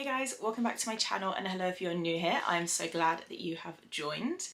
Hey guys, welcome back to my channel, and hello if you're new here. I'm so glad that you have joined.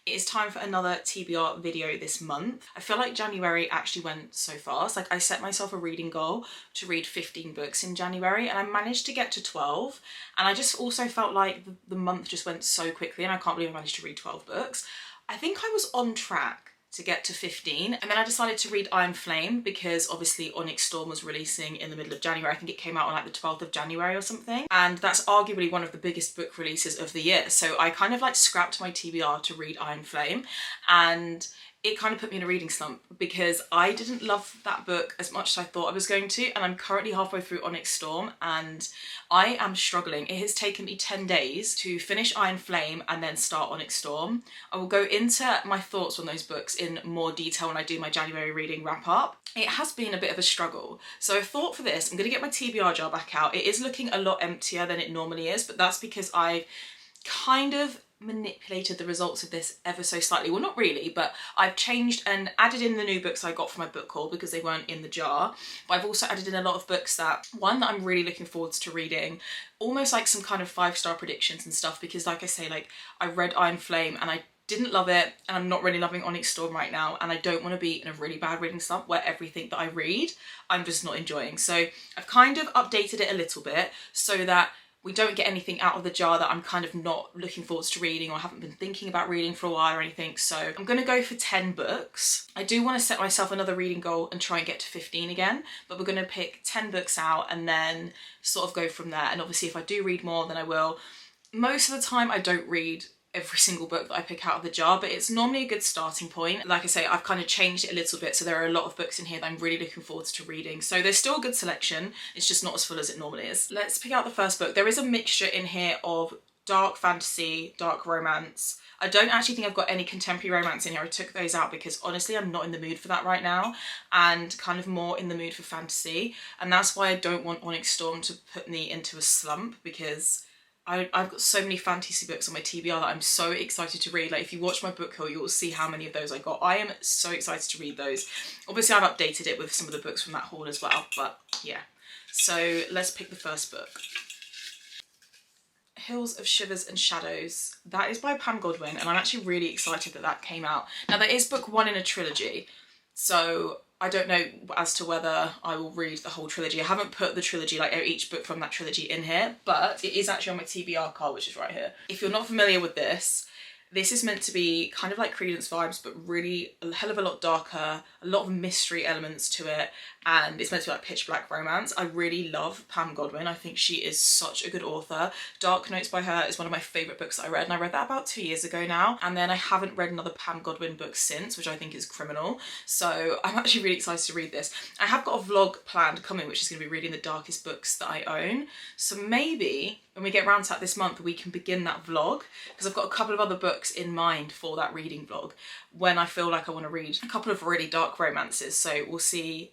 It is time for another TBR video this month. I feel like January actually went so fast. Like, I set myself a reading goal to read 15 books in January and I managed to get to 12, and I just also felt like the month just went so quickly, and I can't believe I managed to read 12 books. I think I was on track to get to 15, and then I decided to read Iron Flame because obviously Onyx Storm was releasing in the middle of January. I think it came out on like the 12th of January or something, and that's arguably one of the biggest book releases of the year. So I kind of like scrapped my TBR to read Iron Flame, and it kind of put me in a reading slump because I didn't love that book as much as I thought I was going to, and I'm currently halfway through Onyx Storm and I am struggling. It has taken me 10 days to finish Iron Flame and then start Onyx Storm. I will go into my thoughts on those books in more detail when I do my January reading wrap up. It has been a bit of a struggle. So I thought for this, I'm going to get my TBR jar back out. It is looking a lot emptier than it normally is, but that's because I kind of manipulated the results of this ever so slightly. Well, not really, but I've changed and added in the new books I got for my book haul because they weren't in the jar. But I've also added in a lot of books that I'm really looking forward to reading, almost like some kind of 5-star predictions and stuff, because like I say, like, I read Iron Flame and I didn't love it, and I'm not really loving Onyx Storm right now, and I don't want to be in a really bad reading slump where everything that I read I'm just not enjoying. So I've kind of updated it a little bit so that we don't get anything out of the jar that I'm kind of not looking forward to reading or haven't been thinking about reading for a while or anything. So I'm going to go for 10 books. I do want to set myself another reading goal and try and get to 15 again, but we're going to pick 10 books out and then sort of go from there. And obviously if I do read more, then I will. Most of the time I don't read every single book that I pick out of the jar, but it's normally a good starting point. Like I say, I've kind of changed it a little bit, so there are a lot of books in here that I'm really looking forward to reading. So there's still a good selection, it's just not as full as it normally is. Let's pick out the first book. There is a mixture in here of dark fantasy, dark romance. I don't actually think I've got any contemporary romance in here. I took those out because honestly I'm not in the mood for that right now, and kind of more in the mood for fantasy, and that's why I don't want Onyx Storm to put me into a slump, because I've got so many fantasy books on my TBR that I'm so excited to read. Like, if you watch my book haul, you'll see how many of those I got. I am so excited to read those. Obviously, I've updated it with some of the books from that haul as well, but yeah. So let's pick the first book. Hills of Shivers and Shadows. That is by Pam Godwin, and I'm actually really excited that that came out. Now, that is book 1 in a trilogy, so I don't know as to whether I will read the whole trilogy. I haven't put the trilogy, like each book from that trilogy in here, but it is actually on my TBR card, which is right here. If you're not familiar with this, this is meant to be kind of like Credence vibes, but really a hell of a lot darker, a lot of mystery elements to it, and it's meant to be like pitch black romance. I really love Pam Godwin. I think she is such a good author. Dark Notes by her is one of my favourite books that I read, and I read that about 2 years ago now, and then I haven't read another Pam Godwin book since, which I think is criminal. So I'm actually really excited to read this. I have got a vlog planned coming, which is going to be reading the darkest books that I own. So maybe when we get around to that this month, we can begin that vlog, because I've got a couple of other books in mind for that reading vlog when I feel like I want to read a couple of really dark romances. So we'll see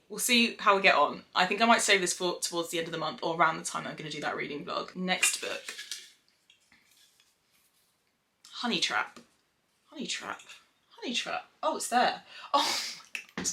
how we get on. I think I might save this for towards the end of the month, or around the time I'm going to do that reading vlog. Next book. Honey Trap. Honey Trap. Honey Trap. Oh, it's there. Oh my god.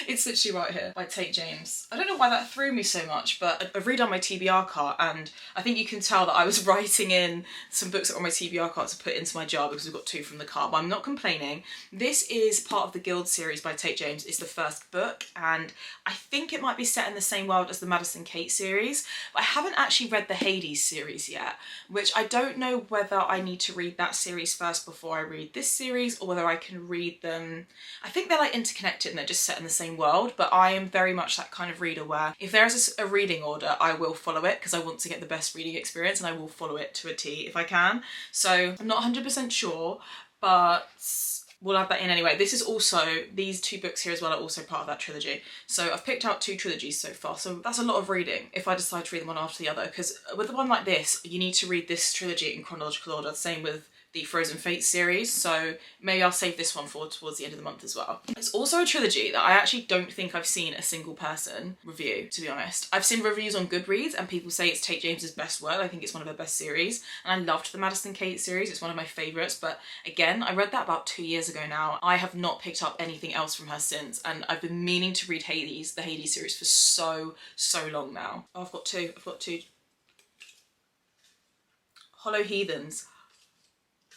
It's literally right here, by Tate James. I don't know why that threw me so much, but I've redone my TBR cart, and I think you can tell that I was writing in some books that were on my TBR cart to put into my jar because we've got 2 from the cart, but I'm not complaining. This is part of the Guild series by Tate James. It's the first book, and I think it might be set in the same world as the Madison Kate series, but I haven't actually read the Hades series yet, which I don't know whether I need to read that series first before I read this series, or whether I can read them. I think they're like interconnected and they're just set in the same world, but I am very much that kind of reader where if there is a reading order, I will follow it because I want to get the best reading experience, and I will follow it to a T if I can. So I'm not 100% sure, but we'll add that in anyway. This is also, these 2 books here as well are also part of that trilogy. So I've picked out 2 trilogies so far, so that's a lot of reading if I decide to read them one after the other, because with one like this, you need to read this trilogy in chronological order. Same with the Frozen Fate series, so maybe I'll save this one for towards the end of the month as well. It's also a trilogy that I actually don't think I've seen a single person review, to be honest. I've seen reviews on Goodreads and people say it's Tate James's best work. I think it's one of her best series, and I loved the Madison Kate series. It's one of my favourites, but again, I read that about 2 years ago now. I have not picked up anything else from her since, and I've been meaning to read Hades, the Hades series, for so long now. Oh, I've got two. Hollow Heathens.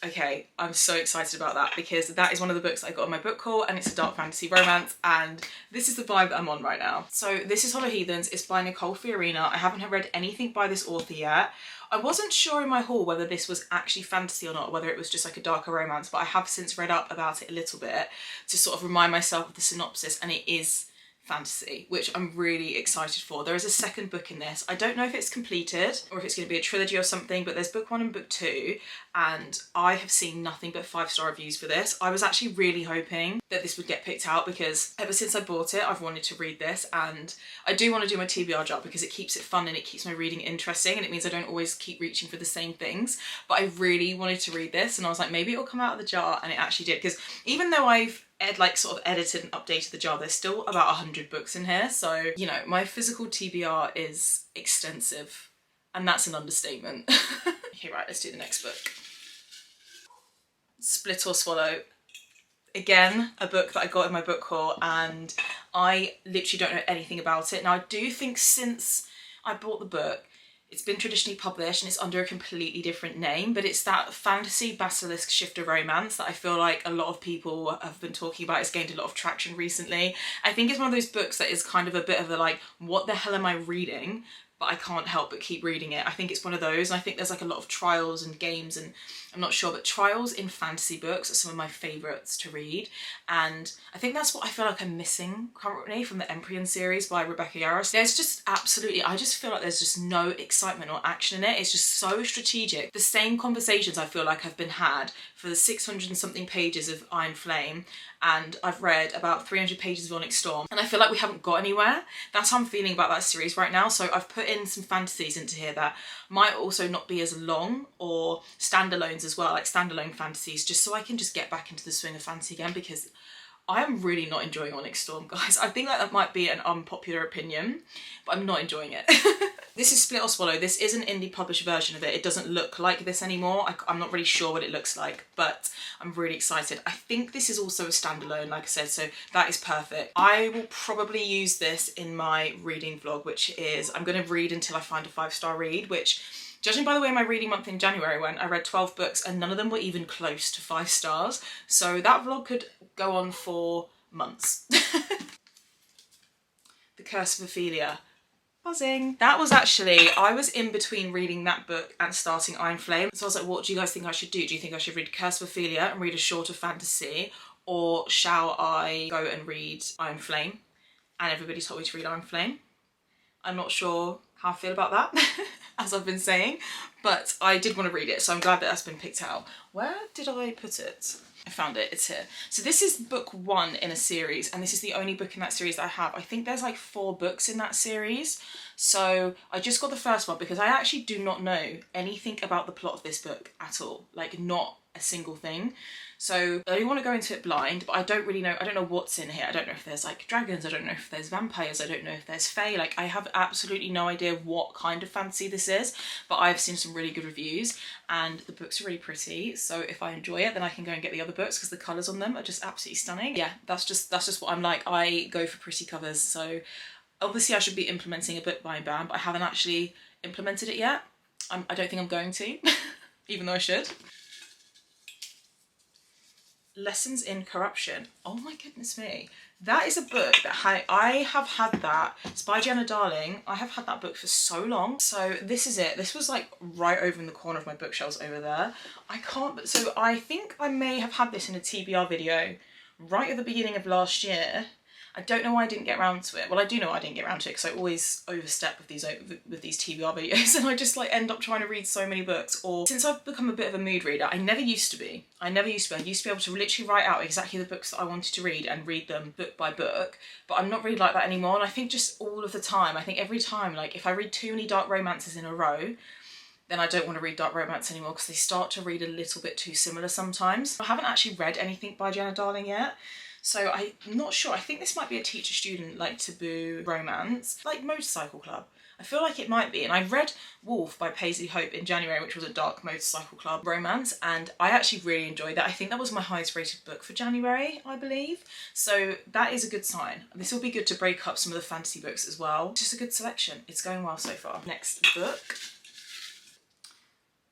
Okay, I'm so excited about that because that is one of the books I got on my book haul, and it's a dark fantasy romance, and this is the vibe that I'm on right now. So this is Hollow Heathens. It's by Nicole Fiorina. I haven't read anything by this author yet. I wasn't sure in my haul whether this was actually fantasy or not, whether it was just like a darker romance, but I have since read up about it a little bit to sort of remind myself of the synopsis, and it is fantasy, which I'm really excited for. There is a second book in this. I don't know if it's completed or if it's going to be a trilogy or something, but there's book 1 and book 2, and I have seen nothing but 5-star reviews for this. I was actually really hoping that this would get picked out because ever since I bought it, I've wanted to read this, and I do want to do my TBR job because it keeps it fun and it keeps my reading interesting, and it means I don't always keep reaching for the same things. But I really wanted to read this, and I was like, maybe it'll come out of the jar, and it actually did, because even though I've sort of edited and updated the jar, there's still about 100 books in here, so you know, my physical TBR is extensive, and that's an understatement. Okay, right, let's do the next book. Split or Swallow. Again, a book that I got in my book haul, and I literally don't know anything about it. Now, I do think since I bought the book, it's been traditionally published and it's under a completely different name, but it's that fantasy basilisk shifter romance that I feel like a lot of people have been talking about. It's gained a lot of traction recently. I think it's one of those books that is kind of a bit of a like, what the hell am I reading? But I can't help but keep reading it. I think it's one of those, and I think there's like a lot of trials and games, and I'm not sure, but trials in fantasy books are some of my favourites to read, and I think that's what I feel like I'm missing currently from the Emprian series by Rebecca Yarros. There's just absolutely, I just feel like there's just no excitement or action in it. It's just so strategic. The same conversations I feel like have been had for the 600 and something pages of Iron Flame, and I've read about 300 pages of Onyx Storm, and I feel like we haven't got anywhere. That's how I'm feeling about that series right now. So I've put in some fantasies into here that might also not be as long, or standalones as well, like standalone fantasies, just so I can just get back into the swing of fantasy again, because I am really not enjoying Onyx Storm, guys. I think that might be an unpopular opinion, but I'm not enjoying it. This is Split or Swallow. This is an indie published version of it. It doesn't look like this anymore. I'm not really sure what it looks like, but I'm really excited. I think this is also a standalone, like I said, so that is perfect. I will probably use this in my reading vlog, which is, I'm going to read until I find a 5-star read, which, judging by the way my reading month in January went, I read 12 books and none of them were even close to 5 stars. So that vlog could go on for months. The Curse of Ophelia. Buzzing. That was actually, I was in between reading that book and starting Iron Flame. So I was like, what do you guys think I should do? Do you think I should read Curse of Ophelia and read a shorter fantasy? Or shall I go and read Iron Flame? And everybody told me to read Iron Flame. I'm not sure how I feel about that, as I've been saying, but I did want to read it, so I'm glad that that's been picked out. Where did I put it? I found it, it's here. So this is book 1 in a series, and this is the only book in that series that I have. I think there's like 4 books in that series. So I just got the first one because I actually do not know anything about the plot of this book at all. Like, not a single thing. So I don't want to go into it blind, but I don't really know, I don't know what's in here. I don't know if there's like dragons, I don't know if there's vampires, I don't know if there's fae. Like, I have absolutely no idea what kind of fantasy this is, but I've seen some really good reviews and the books are really pretty. So if I enjoy it, then I can go and get the other books because the colours on them are just absolutely stunning. Yeah, that's just what I'm like. I go for pretty covers. So obviously I should be implementing a book buying ban, but I haven't actually implemented it yet. I don't think I'm going to, even though I should. Lessons in Corruption. Oh my goodness me. That is a book that I have had that. It's by Jenna Darling. I have had that book for so long. So this is it. This was like right over in the corner of my bookshelves over there. So I think I may have had this in a TBR video right at the beginning of last year. I don't know why I didn't get around to it. Well, I do know why I didn't get around to it because I always overstep with these TBR videos and I just like end up trying to read so many books. Or since I've become a bit of a mood reader, I never used to be. I used to be able to literally write out exactly the books that I wanted to read and read them book by book, but I'm not really like that anymore. And I think just all of the time, I think every time, like if I read too many dark romances in a row, then I don't want to read dark romance anymore because they start to read a little bit too similar sometimes. I haven't actually read anything by Jenna Darling yet, so I'm not sure. I think this might be a teacher-student, like, taboo romance, like Motorcycle Club. I feel like it might be. And I read Wolf by Paisley Hope in January, which was a dark motorcycle club romance, and I actually really enjoyed that. I think that was my highest rated book for January, I believe. So that is a good sign. This will be good to break up some of the fantasy books as well. Just a good selection. It's going well so far. Next book,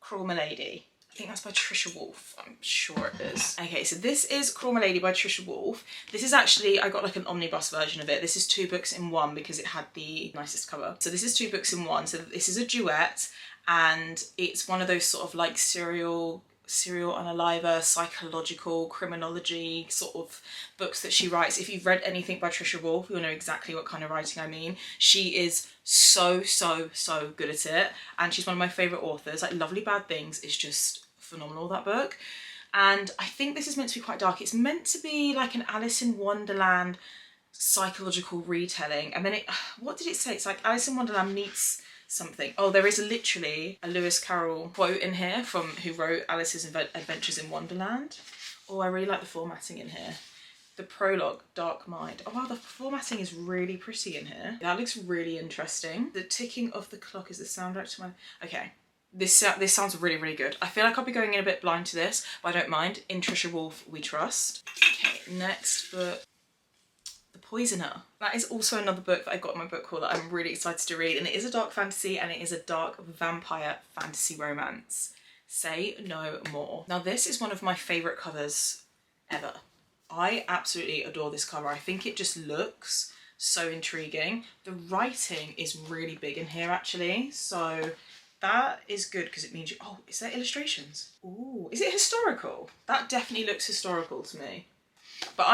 Cruel Milady. I think that's by Trisha Wolfe, I'm sure it is. Okay, so this is Cruel Milady by Trisha Wolfe. This is actually, I got like an omnibus version of it. This is 2 books in one because it had the nicest cover. So this is 2 books in one. So this is a duet, and it's one of those sort of like serial unaliver, psychological criminology sort of books that she writes. If you've read anything by Trisha Wolfe, you'll know exactly what kind of writing I mean. She is so good at it, and she's one of my favourite authors. Like Lovely Bad Things is just phenomenal, that book. And I think this is meant to be quite dark. It's meant to be like an Alice in Wonderland psychological retelling, and then what did it say? It's like Alice in Wonderland meets something. Oh, there is literally a Lewis Carroll quote in here from who wrote Alice's Adventures in Wonderland. Oh, I really like the formatting in here. The prologue, Dark Mind. Oh wow, the formatting is really pretty in here. That looks really interesting. The ticking of the clock is the soundtrack to my... Okay, this sounds really good. I feel like I'll be going in a bit blind to this, but I don't mind. In Trisha Wolfe we trust. Okay, next book. The Poisoner. That is also another book that I got in my book haul that I'm really excited to read, and it is a dark fantasy, and it is a dark vampire fantasy romance. Say no more. Now this is one of my favourite covers ever. I absolutely adore this cover. I think it just looks so intriguing. The writing is really big in here actually, so that is good because it means you... Oh, is there illustrations? Ooh, is it historical? That definitely looks historical to me. But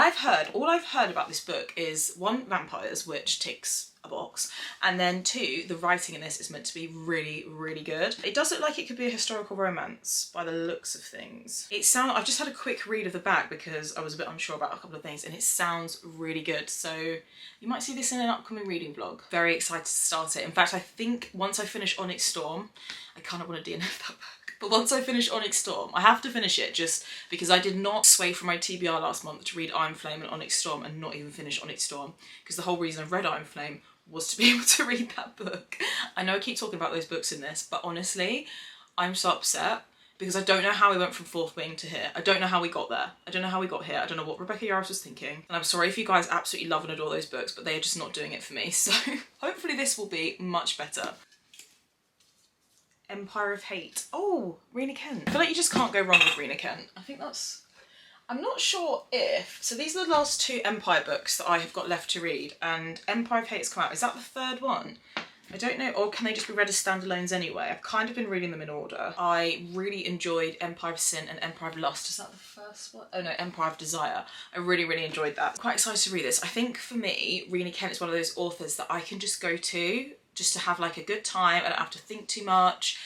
all I've heard about this book is 1, vampires, which ticks a box, and then 2, the writing in this is meant to be really good. It does look like it could be a historical romance by the looks of things. I've just had a quick read of the back because I was a bit unsure about a couple of things, and it sounds really good. So you might see this in an upcoming reading vlog. Very excited to start it. In fact, I think once I finish Onyx Storm, I kind of want to DNF that book. But once I finish Onyx Storm, I have to finish it just because I did not sway from my TBR last month to read Iron Flame and Onyx Storm and not even finish Onyx Storm, because the whole reason I read Iron Flame was to be able to read that book. I know I keep talking about those books in this, but honestly, I'm so upset because I don't know how we went from Fourth Wing to here. I don't know how we got there. I don't know how we got here. I don't know what Rebecca Yarros was thinking. And I'm sorry if you guys absolutely love and adore those books, but they are just not doing it for me. So hopefully this will be much better. Empire of Hate. Oh, Rena Kent. I feel like you just can't go wrong with Rena Kent. I think that's... I'm not sure if... So these are the last 2 Empire books that I have got left to read, and Empire of Hate's come out. Is that the 3rd one? I don't know, or can they just be read as standalones anyway? I've kind of been reading them in order. I really enjoyed Empire of Sin and Empire of Lust. Is that the first one? Oh no, Empire of Desire. I really enjoyed that. Quite excited to read this. I think for me, Rena Kent is one of those authors that I can just go to just to have like a good time. I don't have to think too much.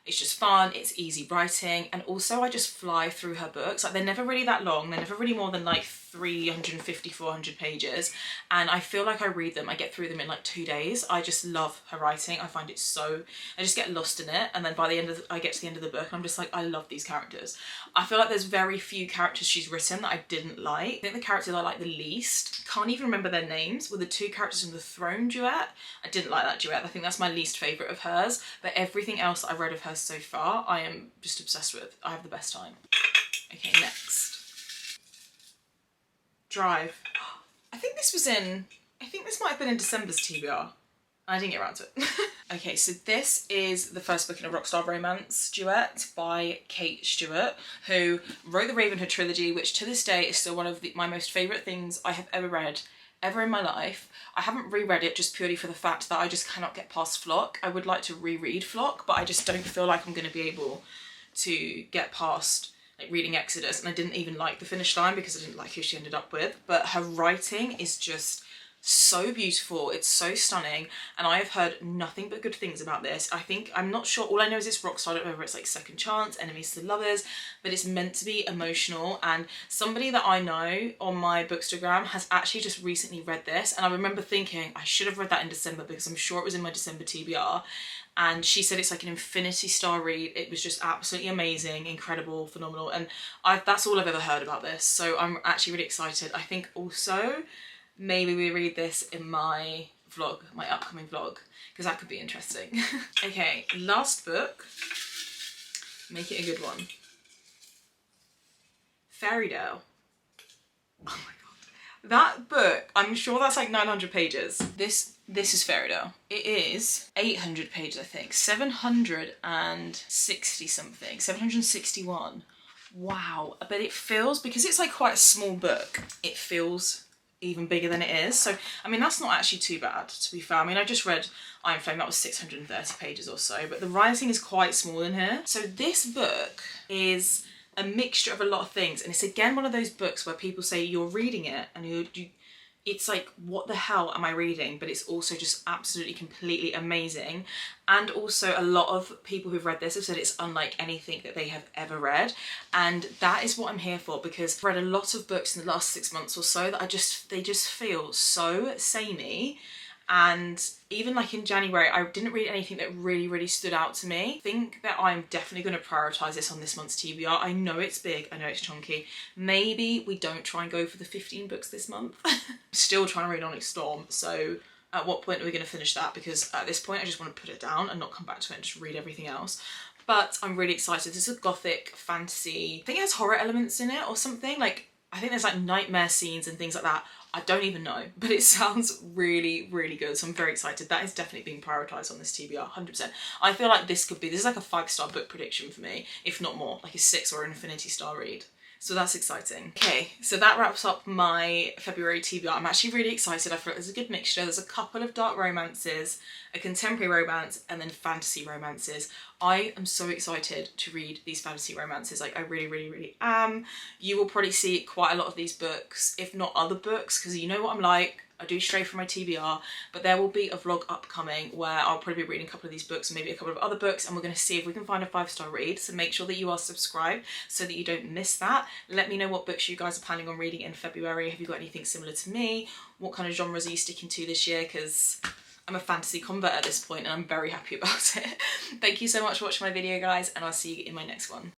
It's just fun, it's easy writing, and also I just fly through her books. Like, they're never really that long, they're never really more than like 350, 400 pages, and I feel like I read them, I get through them in like 2 days. I just love her writing. I find it so... I just get lost in it, and then by the end of I get to the end of the book and I'm just like, I love these characters. I feel like there's very few characters she's written that I didn't like. I think the characters I like the least, can't even remember their names, were the 2 characters in the Throne duet. I didn't like that duet. I think that's my least favourite of hers, but everything else that I've read of hers so far, I am just obsessed with. I have the best time. Okay, next. Drive. I think this might have been in December's TBR. I didn't get around to it. Okay, so this is the first book in a Rockstar Romance duet by Kate Stewart, who wrote the Ravenhood trilogy, which to this day is still one of my most favourite things I have ever read, ever in my life. I haven't reread it just purely for the fact that I just cannot get past Flock. I would like to reread Flock, but I just don't feel like I'm going to be able to get past like reading Exodus, and I didn't even like the finish line because I didn't like who she ended up with. But her writing is just so beautiful, it's so stunning, and I have heard nothing but good things about this. I'm not sure, all I know is it's rock solid, whether it's like Second Chance, Enemies to Lovers, but it's meant to be emotional. And somebody that I know on my Bookstagram has actually just recently read this, and I remember thinking I should have read that in December because I'm sure it was in my December TBR. And she said it's like an infinity star read. It was just absolutely amazing, incredible, phenomenal, and that's all I've ever heard about this, so I'm actually really excited. I think also maybe we read this in my vlog, my upcoming vlog, because that could be interesting. Okay, last book. Make it a good one. Fairytale. Oh my god. That book, I'm sure that's like 900 pages. This is Fairytale. It is 800 pages, I think. 760 something. 761. Wow. But it feels, because it's like quite a small book, it feels even bigger than it is. So I mean, that's not actually too bad, to be fair. I mean, I just read Iron Flame, that was 630 pages or so, but the writing is quite small in here. So this book is a mixture of a lot of things, and it's again one of those books where people say you're reading it and it's like, what the hell am I reading? But it's also just absolutely completely amazing. And also a lot of people who've read this have said it's unlike anything that they have ever read. And that is what I'm here for, because I've read a lot of books in the last 6 months or so that they just feel so samey. And even like in January, I didn't read anything that really stood out to me. I think that I'm definitely going to prioritise this on this month's TBR. I know it's big, I know it's chunky. Maybe we don't try and go for the 15 books this month. Still trying to read Onyx Storm, so at what point are we going to finish that? Because at this point I just want to put it down and not come back to it and just read everything else. But I'm really excited. This is a gothic fantasy. I think it has horror elements in it or something. Like, I think there's like nightmare scenes and things like that. I don't even know, but it sounds really good, so I'm very excited. That is definitely being prioritised on this TBR, 100%. I feel like this is like a 5-star book prediction for me, if not more, like a 6 or an infinity star read. So that's exciting. Okay, so that wraps up my February TBR. I'm actually really excited. I feel like there's a good mixture. There's a couple of dark romances, a contemporary romance, and then fantasy romances. I am so excited to read these fantasy romances. Like, I really am. You will probably see quite a lot of these books, if not other books, because you know what I'm like. I do stray from my TBR, but there will be a vlog upcoming where I'll probably be reading a couple of these books, maybe a couple of other books, and we're going to see if we can find a 5-star read. So make sure that you are subscribed so that you don't miss that. Let me know what books you guys are planning on reading in February. Have you got anything similar to me? What kind of genres are you sticking to this year? Because I'm a fantasy convert at this point and I'm very happy about it. Thank you so much for watching my video, guys, and I'll see you in my next one.